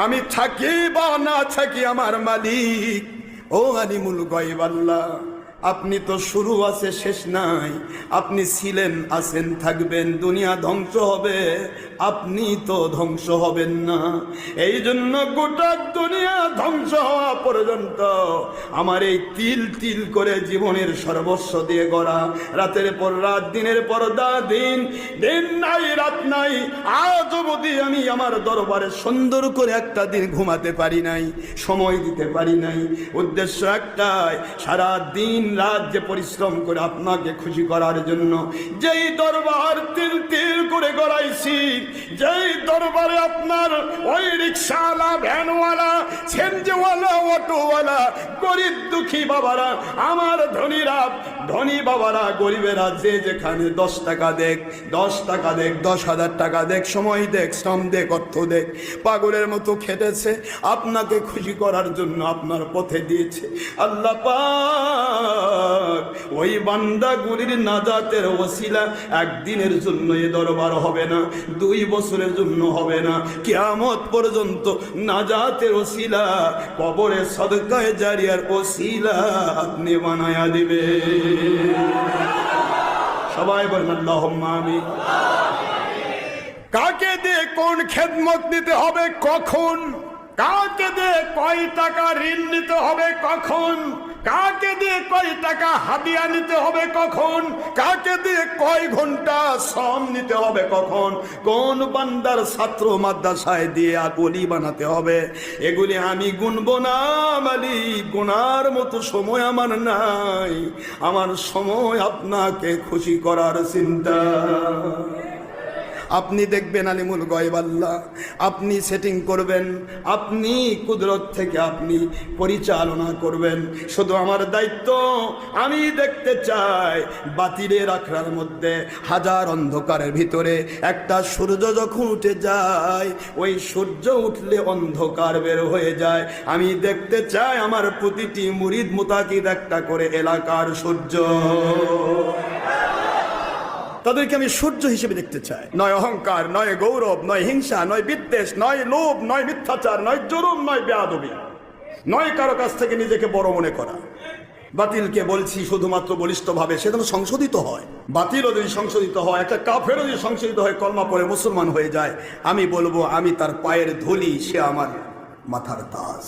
আমি থাকি বা না থাকি আমার মালিক। ও আলিমুল গায়ব আল্লাহ, আপনি তো শুরু আছে শেষ নাই, আপনি ছিলেন আছেন থাকবেন, দুনিয়া ধ্বংস হবে, আপনি তো ধ্বংস হবেন না। এই জন্য গোটা দুনিয়া ধ্বংস হওয়া পর্যন্ত আমার এই তিল তিল করে জীবনের সর্বস্ব দিয়ে গড়া, রাতের পর রাত দিনের পর দিন, দিন নাই রাত নাই, আজ অবধি আমি আমার দরবারে সুন্দর করে একটা দিন ঘুমাতে পারি নাই, সময় দিতে পারি নাই। উদ্দেশ্য একটাই, সারা দিন রাত যে পরিশ্রম করে আপনাকে খুশি করার জন্য, যেই দরবার তিল তিল করে গড়াইছি, যেই দরবারে আপনার ওই রিক্সাওয়ালা, ভ্যানওয়ালা, সেনজিওয়ালা, অটোওয়ালা, গরিব দুঃখী বাবারা, আমার ধনীরা, ধনী বাবারা, গরিবেরা, যে যেখানে 10 টাকা দেখ, 10 টাকা দেখ, 10,000 টাকা দেখ, সময় দেখ, শ্রম দেখ, অর্থ দেখ, পাগলের মতো খেটেছে আপনাকে খুশি করার জন্য, আপনার পথে দিয়েছে। আল্লাহ পাক ওই বান্দাগুলির নাজাতের ওসিলা একদিনের জন্য এ দরবার হবে না, 2 বছরের জন্য হবে না, কিয়ামত পর্যন্ত নাজাতের ওসিলা, কবরে সদকায়ে জারিয়ার ওসিলা আপনি বানায়া দিবে। সবাই বলেন আল্লাহুম্মা আমিন। কাকে দিয়ে কোন খেদমত নিতে হবে কখন, কাকে দিয়ে কয় টাকা ঋণ নিতে হবে কখন, কাকে দিয়ে কয় টাকা হাদিয়া নিতে হবে কখন, কাকে দিয়ে কয় ঘন্টা শ্রম নিতে হবে কখন, কোন বান্দার ছাত্র মাদ্রাসায় দিয়ে আগলি বানাতে হবে, এগুলি আমি গুনবো না মালিক, গুনার মতো সময় আমার নাই। আমার সময় আপনাকে খুশি করার চিন্তা। আপনি দেখবেন আলিমুল গায়ব আল্লাহ, আপনি সেটিং করবেন, আপনি কুদরত থেকে আপনি পরিচালনা করবেন। শুধু আমার দায়িত্ব, আমি দেখতে চাই বাতিলের আখড়ার মধ্যে হাজার অন্ধকারের ভিতরে একটা সূর্য যখন উঠে যায়, ওই সূর্য উঠলে অন্ধকার বের হয়ে যায়। আমি দেখতে চাই আমার প্রতিটি মুরিদ মুতাকিদ একটা করে এলাকার সূর্য, তাদেরকে আমি সূর্য হিসেবে দেখতে চাই। নয় অহংকার, নয় গৌরব, নয় হিংসা, নয় বিদ্বেষ, নয় লোভ, নয় মিথ্যাচার, নয় জুলুম, নয় বেয়াদবি, নয় কারো কাছ থেকে নিজেকে বড় মনে করা। বাতিলকে বলছি শুধুমাত্র বলিষ্ঠভাবে, সে যেন সংশোধিত হয়। বাতিলও যদি সংশোধিত হয়, একটা কাফেরও যদি সংশোধিত হয়, কলমা পড়ে মুসলমান হয়ে যায়, আমি বলবো আমি তার পায়ের ধুলি, সে আমার মাথার তাজ।